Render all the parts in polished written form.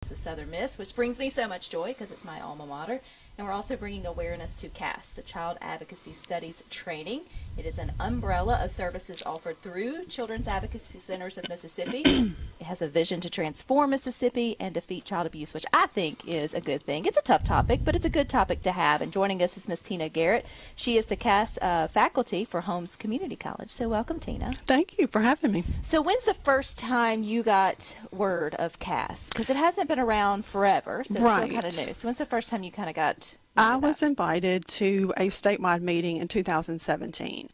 This is Southern Miss, which brings me so much joy because it's my alma mater. And we're also bringing awareness to CAST, the Child Advocacy Studies Training. It is an umbrella of services offered through Children's Advocacy Centers of Mississippi. It has a vision to transform Mississippi and defeat child abuse, which I think is a good thing. It's a tough topic, but it's a good topic to have. And joining us is Miss Tina Garrett. She is the CAST faculty for Holmes Community College. So welcome, Tina. Thank you for having me. So when's the first time you got word of CAST? Because it hasn't been around forever, so it's still kind of new. So when's the first time you kind of got... I was invited to a statewide meeting in 2017,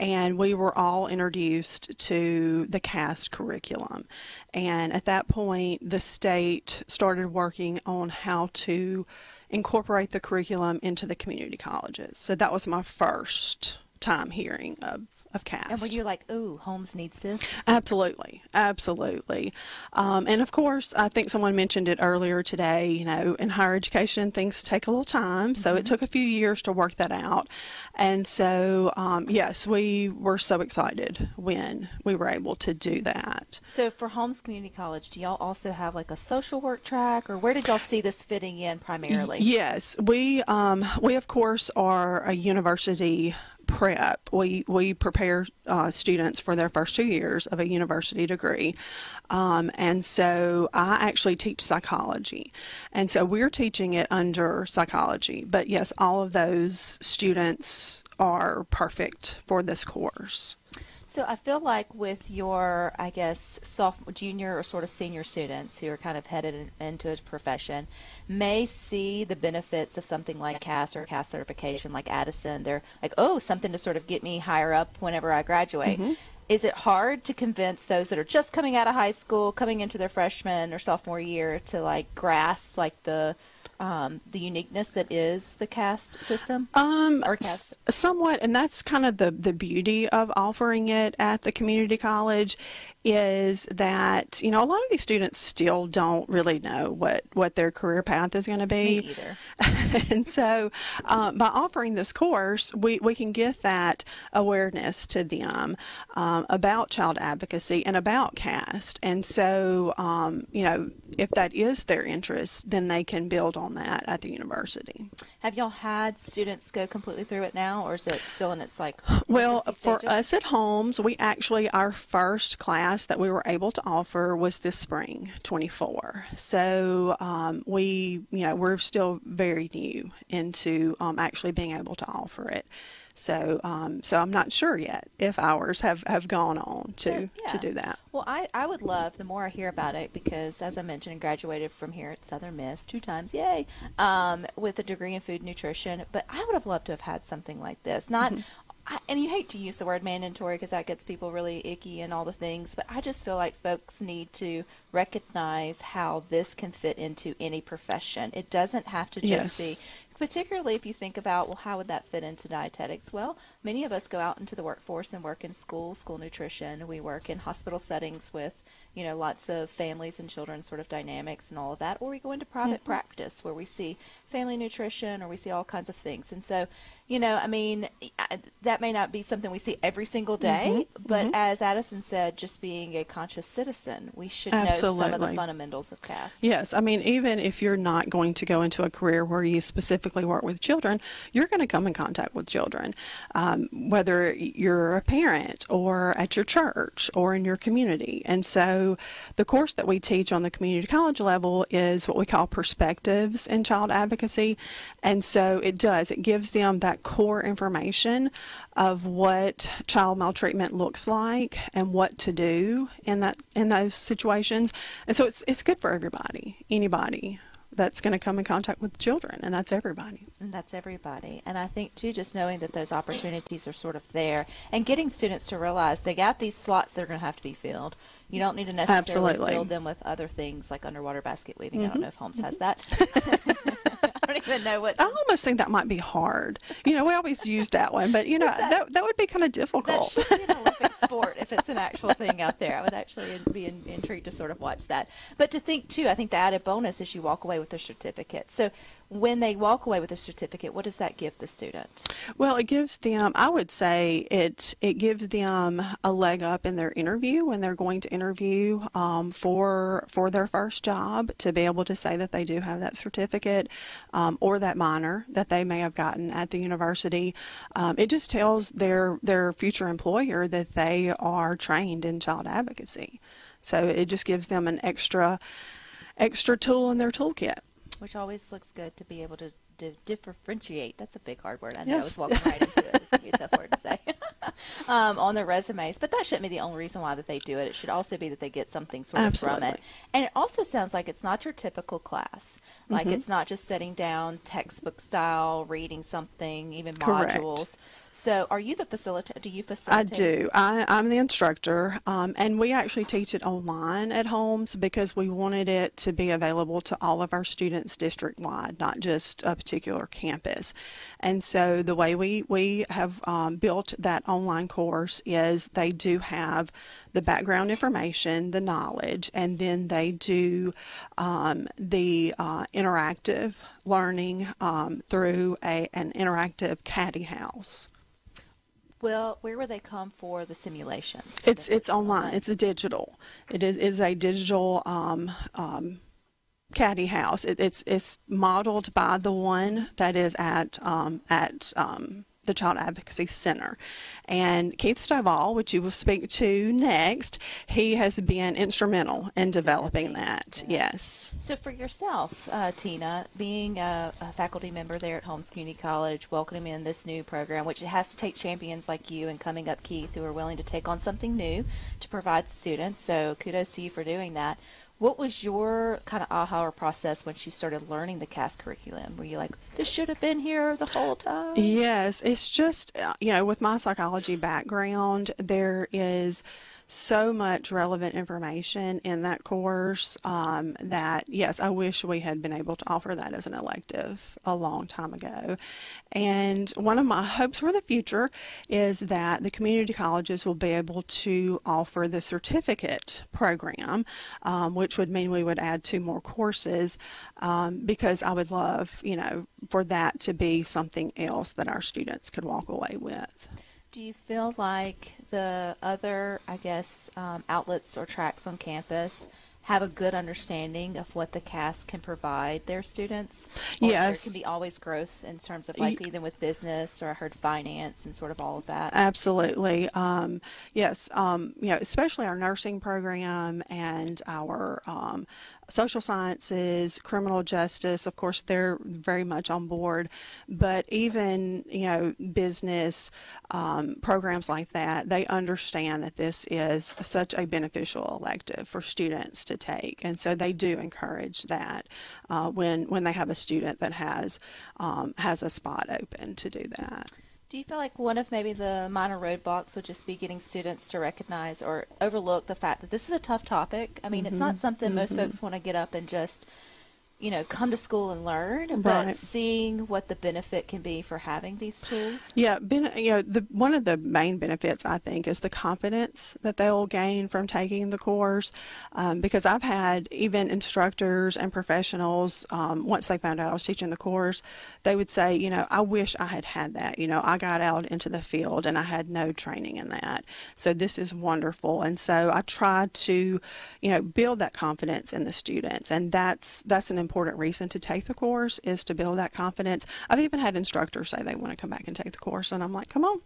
and we were all introduced to the CAST curriculum. And at that point, the state started working on how to incorporate the curriculum into the community colleges. So that was my first time hearing of CAST. And were you like, ooh, Holmes needs this? Absolutely, absolutely. And of course, I think someone mentioned it earlier today, you know, in higher education, things take a little time. So it took a few years to work that out. And so, yes, we were so excited when we were able to do that. So for Holmes Community College, do y'all also have like a social work track, or where did y'all see this fitting in primarily? Yes, we of course are a university prep. We prepare students for their first 2 years of a university degree. And so I actually teach psychology. And so we're teaching it under psychology. But yes, all of those students are perfect for this course. So I feel like with your, I guess, junior or sort of senior students who are kind of headed into a profession may see the benefits of something like CAST or CAST certification like Addison. They're like, oh, something to sort of get me higher up whenever I graduate. Is it hard to convince those that are just coming out of high school, coming into their freshman or sophomore year to like grasp like the uniqueness that is the CAST system? Or CAST? Somewhat, and that's kind of the beauty of offering it at the community college, is that, you know, a lot of these students still don't really know what their career path is going to be. Me either. And so by offering this course, we can get that awareness to them about child advocacy and about CAST. And so, you know, if that is their interest, then they can build on that at the university. Have y'all had students go completely through it now, or is it still in its like Well, for stages? us at Holmes, we actually, our first class that we were able to offer was this spring, 24. So we're still very new into actually being able to offer it. So I'm not sure yet if ours have gone on to do that. Well, I would love, the more I hear about it, because as I mentioned, I graduated from here at Southern Miss 2 times, yay, with a degree in food nutrition. But I would have loved to have had something like this. And you hate to use the word mandatory because that gets people really icky and all the things, but I just feel like folks need to recognize how this can fit into any profession. It doesn't have to just be, particularly if you think about, well, how would that fit into dietetics? Well, many of us go out into the workforce and work in school nutrition. We work in hospital settings with, you know, lots of families and children sort of dynamics and all of that, or we go into private practice where we see family nutrition or we see all kinds of things. And so, you know, I mean, that may not be something we see every single day, but as Addison said, just being a conscious citizen, we should know some of the fundamentals of CAST. Yes, I mean, even if you're not going to go into a career where you specifically work with children, you're going to come in contact with children, whether you're a parent or at your church or in your community. And so the course that we teach on the community college level is what we call perspectives in child advocacy. And so it gives them that core information of what child maltreatment looks like and what to do in those situations. And so it's good for anybody that's going to come in contact with children, and that's everybody. And I think, too, just knowing that those opportunities are sort of there and getting students to realize they got these slots that are going to have to be filled. You don't need to necessarily fill them with other things like underwater basket weaving. I don't know if Holmes has that. I don't even know what. I almost think that might be hard. You know, we always use that one, but you know, that would be kind of difficult. That should be an Olympic sport if it's an actual thing out there. I would actually be intrigued to sort of watch that. But to think too, I think the added bonus is you walk away with a certificate. So when they walk away with a certificate, what does that give the student? Well, it gives them, I would say it gives them a leg up in their interview when they're going to interview for their first job, to be able to say that they do have that certificate or that minor that they may have gotten at the university. It just tells their future employer that they are trained in child advocacy. So it just gives them an extra tool in their toolkit. Which always looks good to be able to differentiate. That's a big hard word. I know. Yes. I was walking right into it. It's going to be a tough word to say. On their resumes. But that shouldn't be the only reason why that they do it. It should also be that they get something sort of Absolutely. from it. And it also sounds like it's not your typical class. Like it's not just sitting down textbook style, reading something, even Correct. modules. So are you the facilitator? Do you I facilitate? do. I'm the instructor, and we actually teach it online at Holmes because we wanted it to be available to all of our students district-wide, not just a particular campus. And so the way we have built that online course is they do have the background information, the knowledge, and then they do the interactive learning through an interactive caddy house. Well, where would they come for the simulations? It's online. It's a digital. It is a digital caddy house. It's modeled by the one that is at the Child Advocacy Center. And Keith Stovall, which you will speak to next, he has been instrumental in developing that. Yeah. Yes. So for yourself, Tina, being a faculty member there at Holmes Community College, welcoming in this new program, which has to take champions like you and coming up, Keith, who are willing to take on something new to provide students. So kudos to you for doing that. What was your kind of aha or process once you started learning the CAS curriculum? Were you like, this should have been here the whole time? Yes, it's just, with my psychology background, there is so much relevant information in that course that, yes, I wish we had been able to offer that as an elective a long time ago. And one of my hopes for the future is that the community colleges will be able to offer the certificate program, which would mean we would add 2 more courses, because I would love, for that to be something else that our students could walk away with. Do you feel like the other, outlets or tracks on campus have a good understanding of what the CAS can provide their students? Or Yes. there can be always growth in terms of like even with business, or I heard finance and sort of all of that. Absolutely. Yes. Especially our nursing program and our social sciences, criminal justice, of course, they're very much on board. But even, business programs like that, they understand that this is such a beneficial elective for students to take. And so they do encourage that when they have a student that has a spot open to do that. Do you feel like one of maybe the minor roadblocks would just be getting students to recognize or overlook the fact that this is a tough topic? I mean, it's not something most folks want to get up and just, come to school and learn, but Right. seeing what the benefit can be for having these tools. Yeah, one of the main benefits, I think, is the confidence that they'll gain from taking the course, because I've had even instructors and professionals, once they found out I was teaching the course, they would say, I wish I had had that. I got out into the field and I had no training in that. So this is wonderful. And so I try to, build that confidence in the students. And that's an important reason to take the course, is to build that confidence. I've even had instructors say they want to come back and take the course, and I'm like, come on,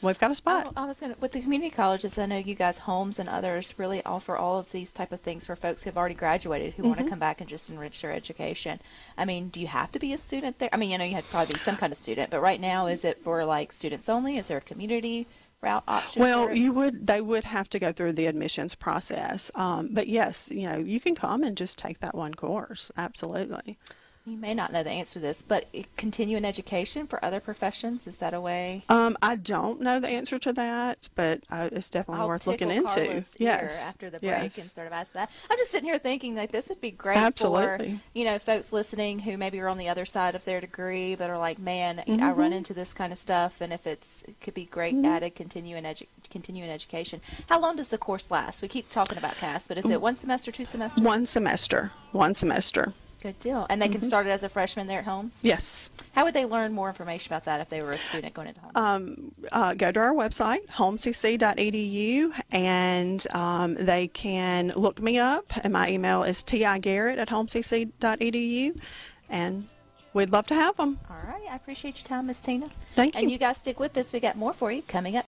we've got a spot. I was going to, with the community colleges, I know you guys, Holmes and others, really offer all of these type of things for folks who have already graduated who want to come back and just enrich their education. I mean, do you have to be a student there? I mean, you had probably some kind of student, but right now, is it for like students only? Is there a community route option? Well, they would have to go through the admissions process. But yes, you can come and just take that one course. Absolutely. You may not know the answer to this, but continuing education for other professions, is that a way? I don't know the answer to that, but it's definitely worth looking into. Yes. After the break and sort of ask that. I'm just sitting here thinking like this would be great Absolutely. for, folks listening who maybe are on the other side of their degree, but are like, man, I run into this kind of stuff, and if it could be great added continuing education. How long does the course last? We keep talking about CAS, but is it 1 semester, 2 semesters? 1 semester. Good deal. And they can start it as a freshman there at Holmes? Yes. How would they learn more information about that if they were a student going into Holmes? Go to our website, holmescc.edu, and they can look me up. And my email is tigarrett@holmescc.edu, and we'd love to have them. All right. I appreciate your time, Miss Tina. Thank you. And you guys stick with us. We got more for you coming up.